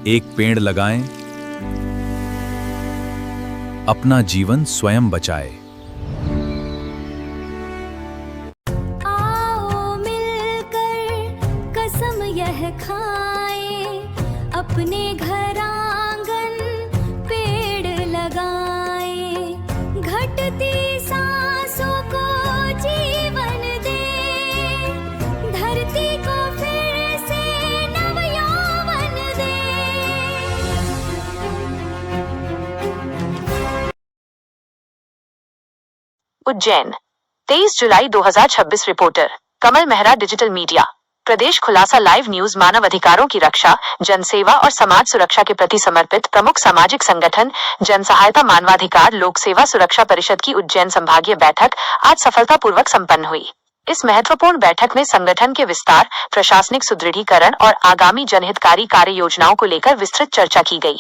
एक पेड़ लगाएं, अपना जीवन स्वयं बचाए। आओ मिलकर कसम यह खाएं, अपने घर आंगन पेड़ लगाएं, घटती सांसों को जीवन दें, धरती को फिर से नवयौवन दें। उज्जैन 23 जुलाई 2026। रिपोर्टर कमल मेहरा, डिजिटल मीडिया। प्रदेश खुलासा लाइव न्यूज। मानव अधिकारों की रक्षा, जनसेवा और समाज सुरक्षा के प्रति समर्पित प्रमुख सामाजिक संगठन जन सहायता मानवाधिकार लोक सेवा सुरक्षा परिषद की उज्जैन संभागीय बैठक आज सफलतापूर्वक संपन्न हुई। इस महत्वपूर्ण बैठक में संगठन के विस्तार, प्रशासनिक सुदृढ़ीकरण और आगामी जनहितकारी कार्य योजनाओं को लेकर विस्तृत चर्चा की गई।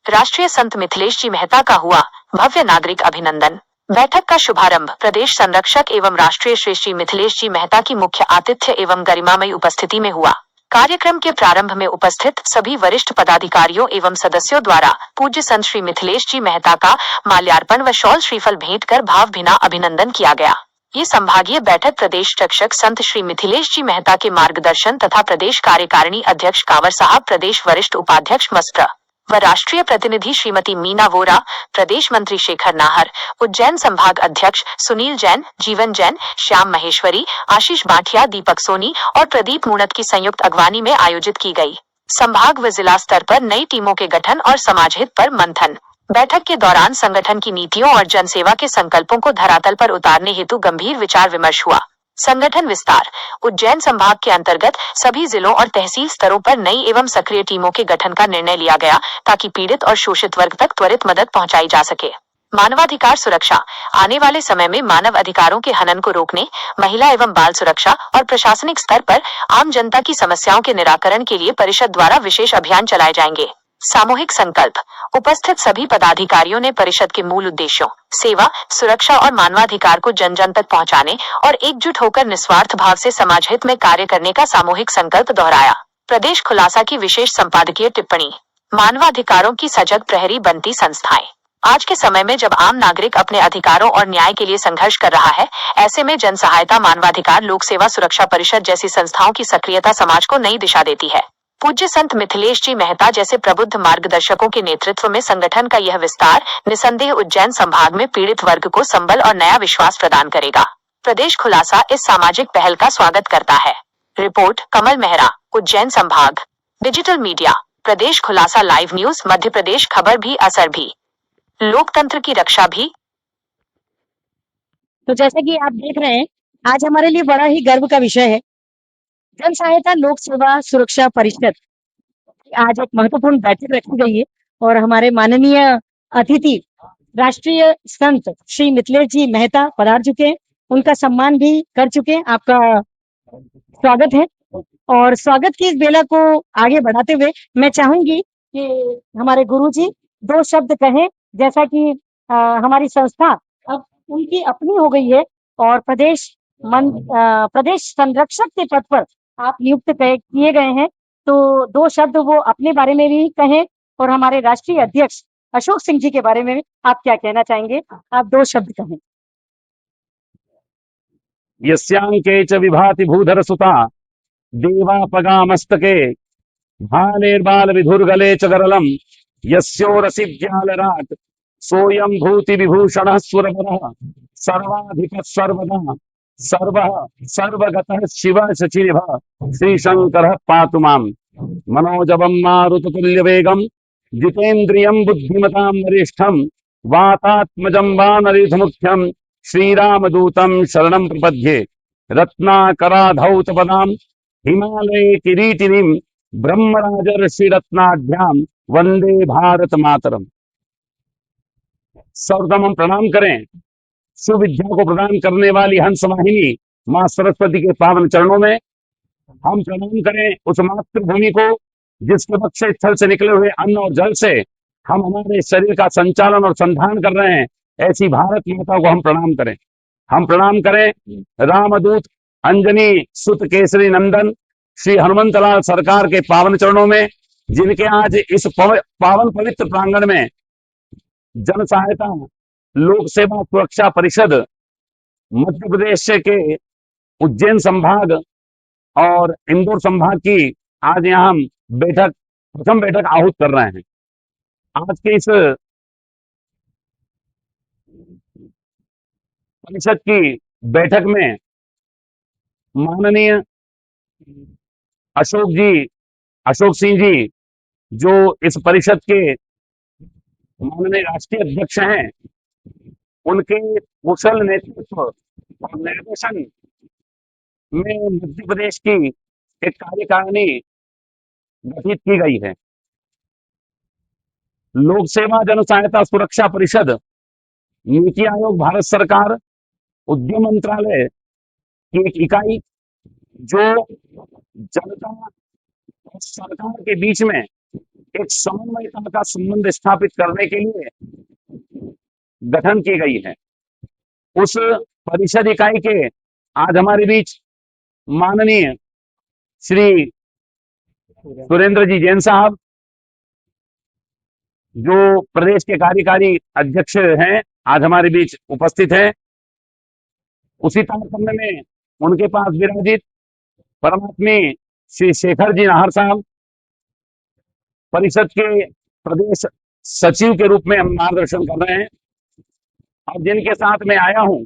राष्ट्रीय संत मिथिलेश जी मेहता का हुआ भव्य नागरिक अभिनंदन। बैठक का शुभारंभ प्रदेश संरक्षक एवं राष्ट्रीय श्री श्री मिथिलेश जी मेहता की मुख्य आतिथ्य एवं गरिमामयी उपस्थिति में हुआ। कार्यक्रम के प्रारंभ में उपस्थित सभी वरिष्ठ पदाधिकारियों एवं सदस्यों द्वारा पूज्य संत श्री मिथिलेश जी मेहता का माल्यार्पण व शॉल श्रीफल भेंट कर भावभीना अभिनंदन किया गया। ये संभागीय बैठक प्रदेश रक्षक संत श्री मिथिलेश जी मेहता के मार्गदर्शन तथा प्रदेश कार्यकारिणी अध्यक्ष कांवर साहब, प्रदेश वरिष्ठ उपाध्यक्ष मस्प्र व राष्ट्रीय प्रतिनिधि श्रीमती मीना वोरा, प्रदेश मंत्री शेखर नाहर, उज्जैन संभाग अध्यक्ष सुनील जैन, जीवन जैन, श्याम महेश्वरी, आशीष बाठिया, दीपक सोनी और प्रदीप मूणत की संयुक्त अगवानी में आयोजित की गई। संभाग व जिला स्तर पर नई टीमों के गठन और समाज हित पर मंथन। बैठक के दौरान संगठन की नीतियों और जनसेवा के संकल्पों को धरातल पर उतारने हेतु गंभीर विचार विमर्श हुआ। संगठन विस्तार। उज्जैन संभाग के अंतर्गत सभी जिलों और तहसील स्तरों पर नई एवं सक्रिय टीमों के गठन का निर्णय लिया गया ताकि पीड़ित और शोषित वर्ग तक त्वरित मदद पहुंचाई जा सके। मानवाधिकार सुरक्षा। आने वाले समय में मानव अधिकारों के हनन को रोकने, महिला एवं बाल सुरक्षा और प्रशासनिक स्तर पर आम जनता की समस्याओं के निराकरण के लिए परिषद द्वारा विशेष अभियान चलाए जाएंगे। सामूहिक संकल्प। उपस्थित सभी पदाधिकारियों ने परिषद के मूल उद्देश्यों, सेवा, सुरक्षा और मानवाधिकार को जन जन तक पहुंचाने और एकजुट होकर निस्वार्थ भाव से समाज हित में कार्य करने का सामूहिक संकल्प दोहराया। प्रदेश खुलासा की विशेष संपादकीय टिप्पणी। मानवाधिकारों की सजग प्रहरी बनती संस्थाएं। आज के समय में जब आम नागरिक अपने अधिकारों और न्याय के लिए संघर्ष कर रहा है, ऐसे में जन सहायता मानवाधिकार लोक सेवा सुरक्षा परिषद जैसी संस्थाओं की सक्रियता समाज को नई दिशा देती है। पूज्य संत मिथिलेश जी मेहता जैसे प्रबुद्ध मार्गदर्शकों के नेतृत्व में संगठन का यह विस्तार निसंदेह उज्जैन संभाग में पीड़ित वर्ग को संबल और नया विश्वास प्रदान करेगा। प्रदेश खुलासा इस सामाजिक पहल का स्वागत करता है। रिपोर्ट कमल मेहरा, उज्जैन संभाग, डिजिटल मीडिया। प्रदेश खुलासा लाइव न्यूज। मध्य प्रदेश खबर भी, असर भी, लोकतंत्र की रक्षा भी। तो जैसे कि आप देख रहे हैं, आज हमारे लिए बड़ा ही गर्व का विषय है। जन सहायता लोक सेवा सुरक्षा परिषद की आज एक महत्वपूर्ण बैठक रखी गई है और हमारे माननीय अतिथि राष्ट्रीय संत श्री मिथिलेश जी मेहता पधार चुके हैं, उनका सम्मान भी कर चुके हैं। आपका स्वागत है और स्वागत की इस बेला को आगे बढ़ाते हुए मैं चाहूंगी कि हमारे गुरु जी दो शब्द कहें, जैसा कि हमारी संस्था अब उनकी अपनी हो गई है और प्रदेश संरक्षक के पद पर आप नियुक्त किए गए हैं, तो दो शब्द वो अपने बारे में भी कहें और हमारे राष्ट्रीय अध्यक्ष अशोक सिंह जी के बारे में आप क्या कहना चाहेंगे? आप दो शब्द कहें। यस्यांके च विभाति भूधर सुता देवापगा मस्तके भालेर्बाल विधुर्गले च गरलम यस्योरसिद्यालराट सोयम भूति विभूषणः सुरवरः सर्वाधिक सर्वदा सर्वः सर्वगतः शिवः शचिरिभः श्रीशंकरः पातु माम्। मनोजवं मारुततुल्यवेगं जितेन्द्रियं बुद्धिमतां वरिष्ठं वातात्मजं वानरेन्द्रमुख्यं श्रीरामदूतं शरणं प्रपद्ये। रत्नाकराधौतपदां हिमालये किरीटिनीं ब्रह्मराजर्षिरत्नाढ्यां वंदे भारत मातरम। सर्वप्रथम हम प्रणाम करें सुविद्या को प्रदान करने वाली हंस वाहिनी मां सरस्वती के पावन चरणों में। हम प्रणाम करें उस मातृभूमि को जिसके बक्से स्थल से निकले हुए अन्न और जल से हम हमारे शरीर का संचालन और संधान कर रहे हैं, ऐसी भारत माता को हम प्रणाम करें। हम प्रणाम करें रामदूत अंजनी सुत केसरी नंदन श्री हनुमंतलाल सरकार के पावन चरणों में, जिनके आज इस पावन पवित्र प्रांगण में जन सहायता लोक सेवा सुरक्षा परिषद मध्य प्रदेश के उज्जैन संभाग और इंदौर संभाग की आज यहाँ हम प्रथम बैठक आहूत कर रहे हैं। आज के इस परिषद की बैठक में माननीय अशोक सिंह जी जो इस परिषद के माननीय राष्ट्रीय अध्यक्ष हैं, उनके कुशल नेतृत्व और निर्देशन में मध्य प्रदेश की एक कार्यकारिणी गठित की गई है। लोक सेवा जन सहायता सुरक्षा परिषद, नीति आयोग भारत सरकार, उद्यम मंत्रालय की एक इकाई जो जनता और सरकार के बीच में एक समन्वयता का संबंध स्थापित करने के लिए गठन की गई है। उस परिषद इकाई के आज हमारे बीच माननीय श्री सुरेंद्र जी जैन साहब जो प्रदेश के कार्यकारी अध्यक्ष हैं, आज हमारे बीच उपस्थित हैं। उसी तारतम्य में उनके पास विराजित परमात्मी श्री शेखर जी नाहर साहब परिषद के प्रदेश सचिव के रूप में हम मार्गदर्शन कर रहे हैं। और जिनके साथ में आया हूं,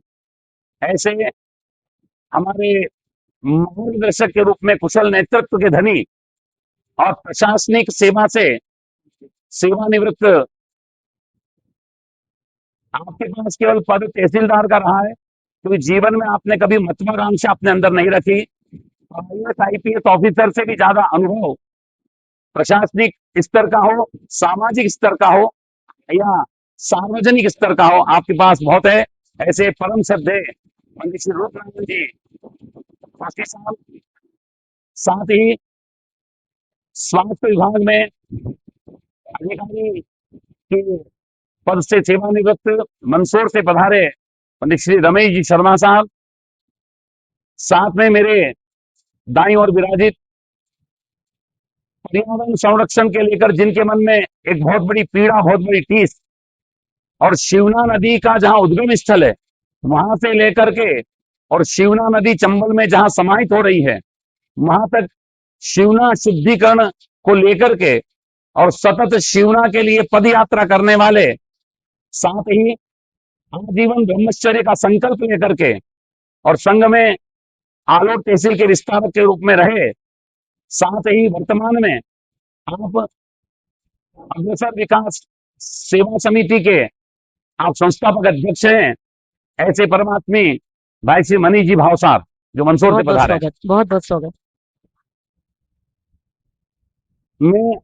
ऐसे हमारे मार्गदर्शक के रूप में कुशल नेतृत्व के धनी और प्रशासनिक सेवा से सेवानिवृत्त, आपके पास केवल पद तहसीलदार का रहा है, क्योंकि जीवन में आपने कभी महत्वाकांक्षा अपने अंदर नहीं रखी। IAS IPS ऑफिसर से भी ज्यादा अनुभव प्रशासनिक स्तर का हो, सामाजिक स्तर का हो या सार्वजनिक स्तर का हो, आपके पास बहुत है। ऐसे परम श्रद्धेय पंडित श्री रूपनारायण जी शास्त्री साहब, साथ ही स्वास्थ्य विभाग में अधिकारी के पद से सेवानिवृत्त मंदसौर से पधारे पंडित श्री रमेश जी शर्मा साहब, साथ में मेरे दाईं ओर विराजित पर्यावरण संरक्षण के लेकर जिनके मन में एक बहुत बड़ी पीड़ा, बहुत बड़ी टीस, और शिवना नदी का जहां उद्गम स्थल है वहां से लेकर के और शिवना नदी चंबल में जहां समाहित हो रही है वहां तक शिवना शुद्धिकरण को लेकर के और सतत शिवना के लिए पद यात्रा करने वाले, साथ ही आजीवन ब्रह्मचर्य का संकल्प लेकर के और संघ में आलोट तहसील के विस्तारक के रूप में रहे, साथ ही वर्तमान में आप अग्रसर विकास सेवा समिति के आप संस्थापक अध्यक्ष हैं। ऐसे परमात्मी भाई श्री मनीष जी भाव साहब जो मंदसौर से पधारे। बहुत बहुत स्वागत। मैं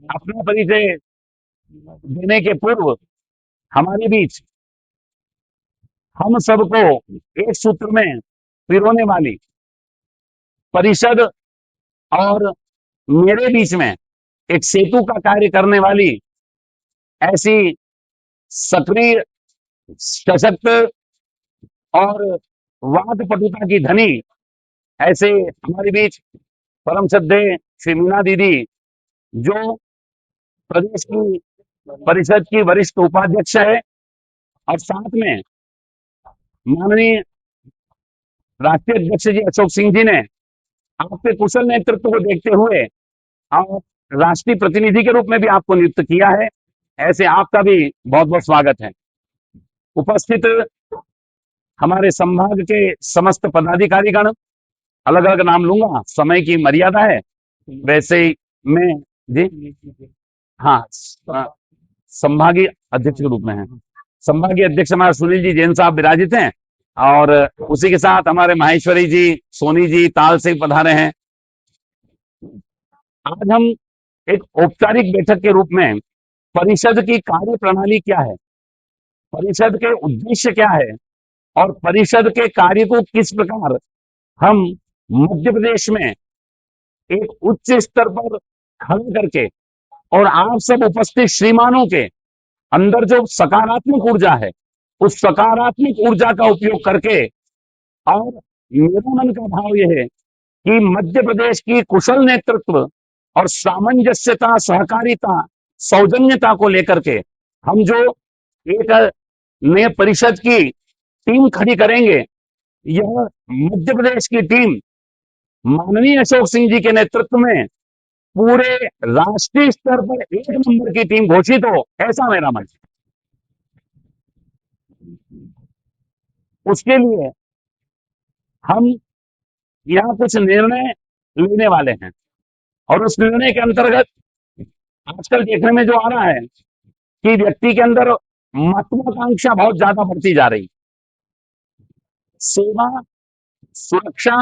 अपना परिचय देने के पूर्व हमारे बीच हम सबको एक सूत्र में पिरोने वाली परिषद और मेरे बीच में एक सेतु का कार्य करने वाली ऐसी सक्रिय, सशक्त और वाद पटुता की धनी ऐसे हमारे बीच परम श्रद्धेय श्री मीना दीदी जो प्रदेश की परिषद की वरिष्ठ उपाध्यक्ष है, और साथ में माननीय राष्ट्रीय अध्यक्ष जी अशोक सिंह जी ने आपके कुशल नेतृत्व को देखते हुए और राष्ट्रीय प्रतिनिधि के रूप में भी आपको नियुक्त किया है। ऐसे आपका भी बहुत बहुत स्वागत है। उपस्थित हमारे संभाग के समस्त पदाधिकारीगण, अलग अलग नाम लूंगा, समय की मर्यादा है, वैसे ही मैं जी हाँ संभागीय अध्यक्ष के रूप में है। संभागीय अध्यक्ष हमारे सुनील जी जैन साहब विराजित हैं और उसी के साथ हमारे माहेश्वरी जी, सोनी जी ताल से पधारे हैं। आज हम एक औपचारिक बैठक के रूप में परिषद की कार्य प्रणाली क्या है, परिषद के उद्देश्य क्या है और परिषद के कार्य को किस प्रकार हम मध्य प्रदेश में एक उच्च स्तर पर खड़ा करके और आप सब उपस्थित श्रीमानों के अंदर जो सकारात्मक ऊर्जा है उस सकारात्मक ऊर्जा का उपयोग करके, और मेरा मन का भाव यह है कि मध्य प्रदेश की कुशल नेतृत्व और सामंजस्यता, सहकारिता, सौजन्यता को लेकर के हम जो एक नए परिषद की टीम खड़ी करेंगे, यह मध्य प्रदेश की टीम माननीय अशोक सिंह जी के नेतृत्व में पूरे राष्ट्रीय स्तर पर 1 नंबर की टीम घोषित हो, ऐसा मेरा मन है। उसके लिए हम यहां कुछ निर्णय लेने वाले हैं और उस निर्णय के अंतर्गत आजकल देखने में जो आ रहा है कि व्यक्ति के अंदर महत्वाकांक्षा बहुत ज्यादा बढ़ती जा रही। सेवा, सुरक्षा,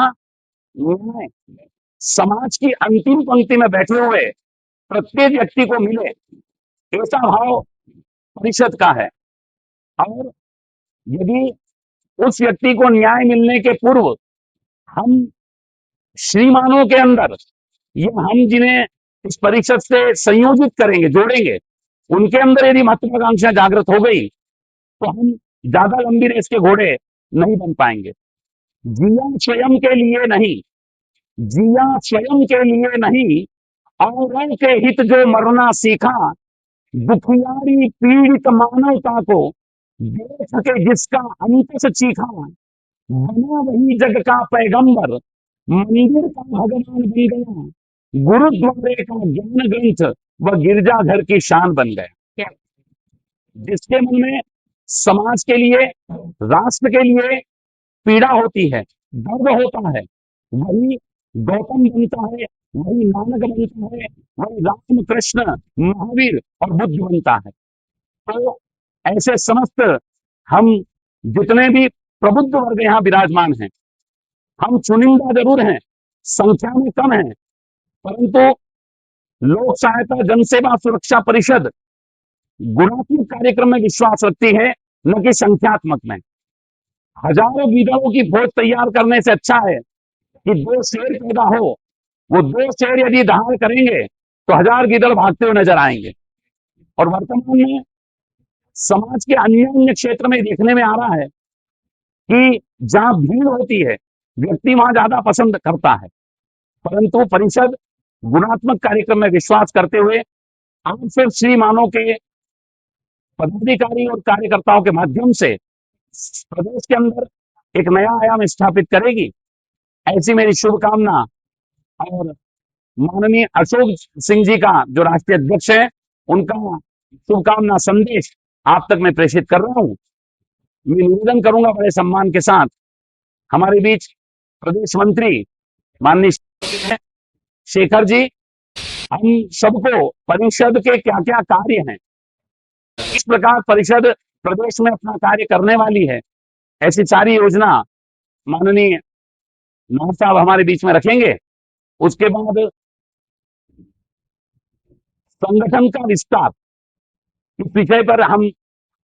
न्याय समाज की अंतिम पंक्ति में बैठे हुए प्रत्येक व्यक्ति को मिले, ऐसा भाव परिषद का है। और यदि उस व्यक्ति को न्याय मिलने के पूर्व हम श्रीमानों के अंदर या हम जिन्हें इस परिषद से संयोजित करेंगे, जोड़ेंगे, उनके अंदर यदि महत्वाकांक्षा जागृत हो गई तो हम ज्यादा लंबी रेस के घोड़े नहीं बन पाएंगे। जिया स्वयं के लिए नहीं, जिया स्वयं के लिए नहीं, औरों के हित जो मरना सीखा, दुखियारी पीड़ित मानवता को दे सके जिसका अंत से चीखा, बना वही जग का पैगंबर, मंदिर का भगवान बन गया, गुरुद्वारे का ज्ञान ग्रंथ व गिरजाघर की शान बन गया। जिसके मन में समाज के लिए, राष्ट्र के लिए पीड़ा होती है, दर्द होता है, वही गौतम बनता है, वही नानक बनता है, वही राम, कृष्ण, महावीर और बुद्ध बनता है। तो ऐसे समस्त हम जितने भी प्रबुद्ध वर्ग यहाँ विराजमान हैं, हम चुनिंदा जरूर हैं, संख्या में कम हैं, परंतु लोक सहायता जनसेवा सुरक्षा परिषद गुणात्मक कार्यक्रम में विश्वास रखती है, न कि संख्यात्मक में। हजारों गीदड़ों की फौज तैयार करने से अच्छा है कि 2 शेर पैदा हो। वो 2 शेर यदि दहाड़ करेंगे तो 1000 गीदड़ भागते हुए नजर आएंगे। और वर्तमान में समाज के अन्य अन्य क्षेत्र में देखने में आ रहा है कि जहां भीड़ होती है, व्यक्ति वहां ज्यादा पसंद करता है, परंतु परिषद गुणात्मक कार्यक्रम में विश्वास करते हुए आज फिर श्रीमानों के पदाधिकारी और कार्यकर्ताओं के माध्यम से प्रदेश के अंदर एक नया आयाम स्थापित करेगी, ऐसी मेरी शुभकामना। और माननीय अशोक सिंह जी का जो राष्ट्रीय अध्यक्ष है, उनका शुभकामना संदेश आप तक मैं प्रेषित कर रहा हूं। मैं निवेदन करूंगा बड़े सम्मान के साथ, हमारे बीच प्रदेश मंत्री माननीय शेखर जी, हम सबको परिषद के क्या क्या कार्य हैं, किस प्रकार परिषद प्रदेश में अपना कार्य करने वाली है, ऐसी सारी योजना माननीय नाथ साहब हमारे बीच में रखेंगे। उसके बाद संगठन का विस्तार, इस विषय पर हम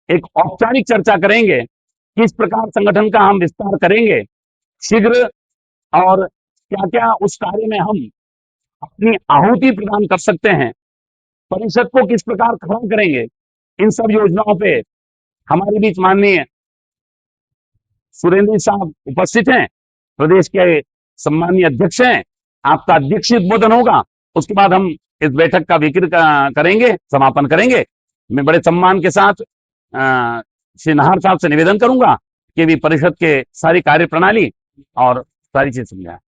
एक औपचारिक चर्चा करेंगे, किस प्रकार संगठन का हम विस्तार करेंगे शीघ्र, और क्या क्या उस कार्य में हम अपनी आहुति प्रदान कर सकते हैं, परिषद को किस प्रकार खड़ा करेंगे, इन सब योजनाओं पे हमारे बीच माननीय सुरेंद्र साहब उपस्थित हैं, प्रदेश के सम्मानीय अध्यक्ष हैं। आपका अध्यक्षीय उद्बोधन होगा, उसके बाद हम इस बैठक का विकृत करेंगे, समापन करेंगे। मैं बड़े सम्मान के साथ श्री नाहर साहब से निवेदन करूंगा कि भी परिषद के सारी कार्य प्रणाली और सारी चीज समझाएं।